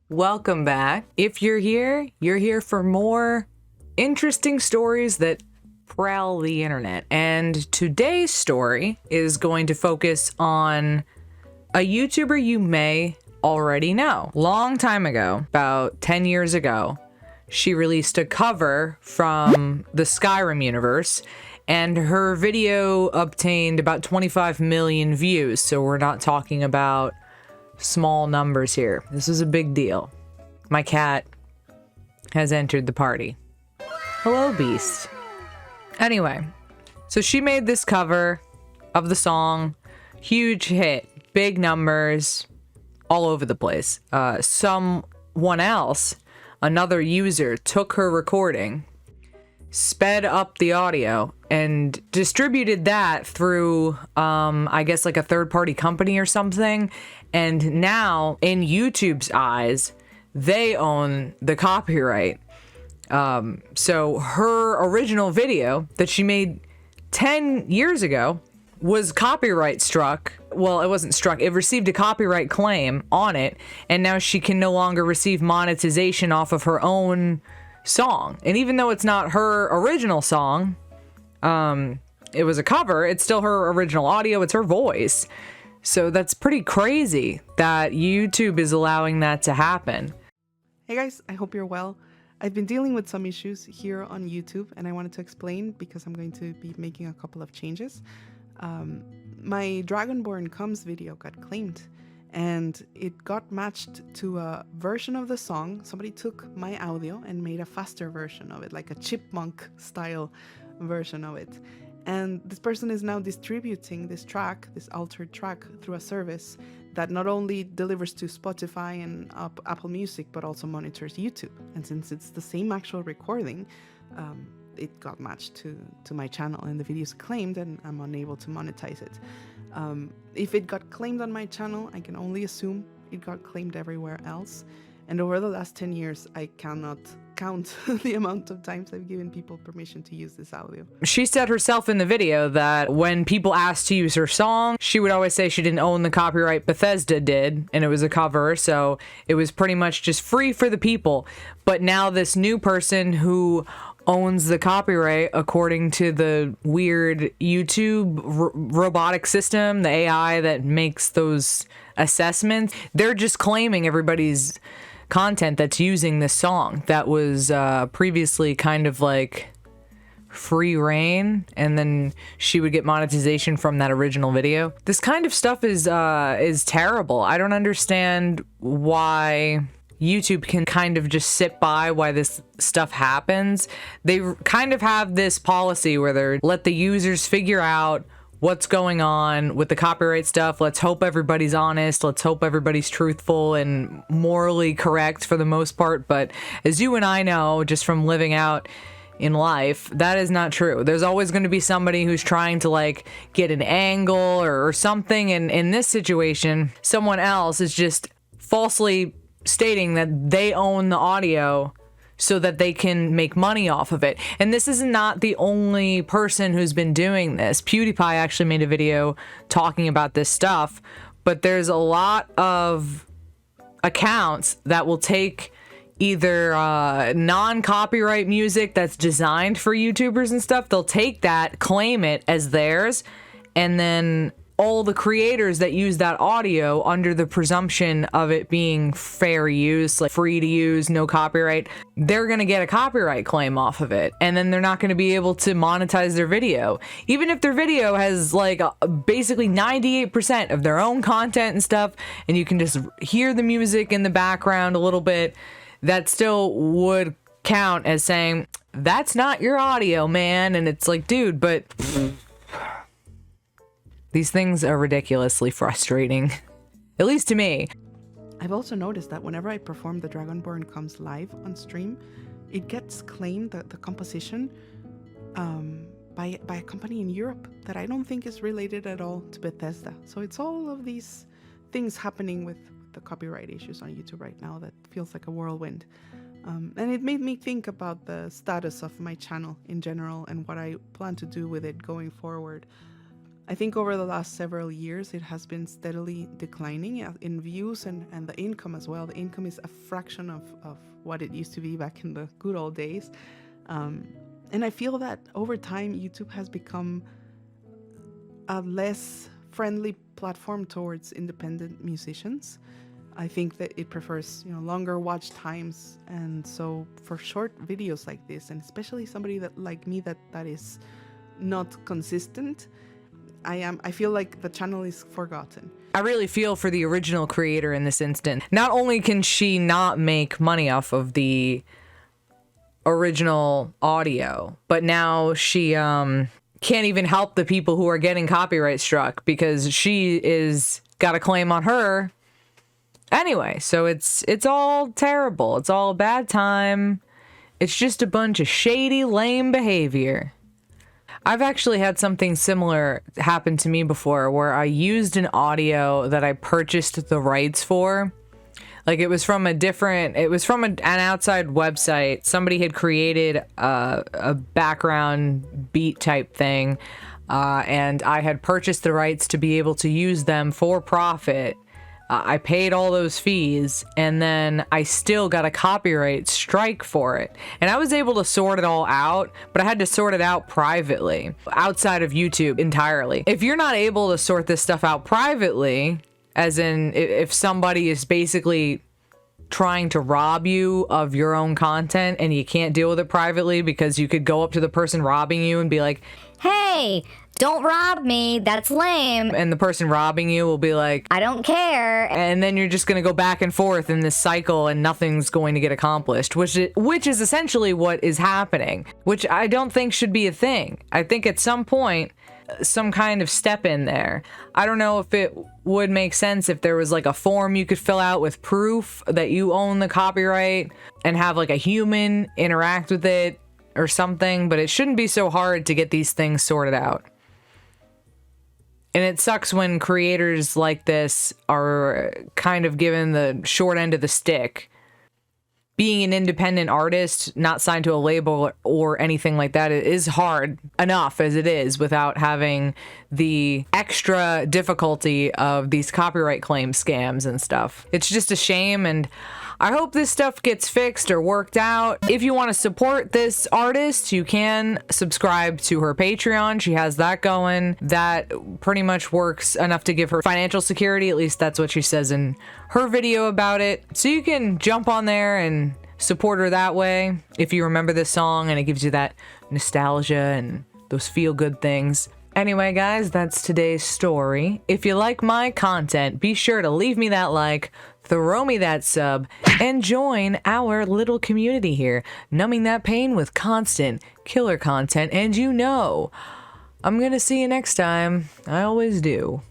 Welcome back. If you're here for more interesting stories that prowl the internet. And today's story is going to focus on a YouTuber you may already know. Long time ago, about 10 years ago, she released a cover from the Skyrim universe, and her video obtained about 25 million views. So we're not talking about small numbers here. This is a big deal. My cat has entered the party. Hello, Beast. Anyway, so she made this cover of the song. Huge hit. Big numbers. All over the place. Someone else, another user, took her recording, sped up the audio, and distributed that through, I guess, like a third-party company or something. And now, in YouTube's eyes, they own the copyright. So her original video that she made 10 years ago was copyright struck. Well, it wasn't struck. It received a copyright claim on it, and now she can no longer receive monetization off of her own song. And even though it's not her original song, it was a cover, it's still her original audio, it's her voice. So that's pretty crazy that YouTube is allowing that to happen. Hey guys, I hope you're well. I've been dealing with some issues here on YouTube, and I wanted to explain because I'm going to be making a couple of changes. My Dragonborn Comes video got claimed, and it got matched to a version of the song. Somebody took my audio and made a faster version of it, like a chipmunk style version of it. And this person is now distributing this track, this altered track, through a service that not only delivers to Spotify and Apple Music, but also monitors YouTube. And since it's the same actual recording, it got matched to my channel, and the video is claimed, and I'm unable to monetize it. If it got claimed on my channel, I can only assume it got claimed everywhere else. And over the last 10 years, I cannot count the amount of times I've given people permission to use this audio. She said herself in the video that when people asked to use her song, she would always say she didn't own the copyright. Bethesda did, and it was a cover, so it was pretty much just free for the people. But now this new person who owns the copyright, according to the weird YouTube robotic system, the AI that makes those assessments, they're just claiming everybody's content that's using this song that was previously kind of like free reign, and then she would get monetization from that original video. This kind of stuff is terrible. I don't understand why YouTube can kind of just sit by why this stuff happens. They kind of have this policy where they let the users figure out what's going on with the copyright stuff. Let's hope everybody's honest. Let's hope everybody's truthful and morally correct for the most part. But as you and I know, just from living out in life, that is not true. There's always going to be somebody who's trying to like get an angle or something. And in this situation, someone else is just falsely stating that they own the audio so that they can make money off of it. And this is not the only person who's been doing this. PewDiePie actually made a video talking about this stuff, but there's a lot of accounts that will take either non-copyright music that's designed for YouTubers and stuff. They'll take that, claim it as theirs, and then all the creators that use that audio under the presumption of it being fair use, like free to use, no copyright, they're going to get a copyright claim off of it. And then they're not going to be able to monetize their video. Even if their video has like basically 98% of their own content and stuff, and you can just hear the music in the background a little bit, that still would count as saying, that's not your audio, man. And it's like, dude, but these things are ridiculously frustrating, at least to me. I've also noticed that whenever I perform the Dragonborn Comes live on stream, it gets claimed, that the composition, by a company in Europe that I don't think is related at all to Bethesda. So it's all of these things happening with the copyright issues on YouTube right now that feels like a whirlwind. And it made me think about the status of my channel in general and what I plan to do with it going forward. I think over the last several years, it has been steadily declining in views and the income as well. The income is a fraction of what it used to be back in the good old days. And I feel that over time, YouTube has become a less friendly platform towards independent musicians. I think that it prefers, longer watch times. And so for short videos like this, and especially somebody that like me that is not consistent, I feel like the channel is forgotten. I really feel for the original creator in this instant. Not only can she not make money off of the original audio, but now she can't even help the people who are getting copyright struck because she is got a claim on her. Anyway, so it's all terrible. It's all a bad time. It's just a bunch of shady, lame behavior. I've actually had something similar happen to me before where I used an audio that I purchased the rights for. Like it was from an outside website. Somebody had created a background beat type thing, and I had purchased the rights to be able to use them for profit. I paid all those fees, and then I still got a copyright strike for it. And I was able to sort it all out, but I had to sort it out privately, outside of YouTube entirely. If you're not able to sort this stuff out privately, as in if somebody is basically trying to rob you of your own content and you can't deal with it privately because you could go up to the person robbing you and be like, "Hey, don't rob me, that's lame." And the person robbing you will be like, "I don't care." And then you're just going to go back and forth in this cycle and nothing's going to get accomplished, which is essentially what is happening, which I don't think should be a thing. I think at some point, some kind of step in there. I don't know if it would make sense if there was like a form you could fill out with proof that you own the copyright and have like a human interact with it or something, but it shouldn't be so hard to get these things sorted out. And it sucks when creators like this are kind of given the short end of the stick. Being an independent artist, not signed to a label or anything like that, it is hard enough as it is without having the extra difficulty of these copyright claim scams and stuff. It's just a shame, and I hope this stuff gets fixed or worked out. If you want to support this artist, you can subscribe to her Patreon. She has that going. That pretty much works enough to give her financial security. At least that's what she says in her video about it. So you can jump on there and support her that way if you remember this song and it gives you that nostalgia and those feel-good things. Anyway, guys, that's today's story. If you like my content, be sure to leave me that like, throw me that sub, and join our little community here, numbing that pain with constant killer content. And I'm gonna see you next time. I always do.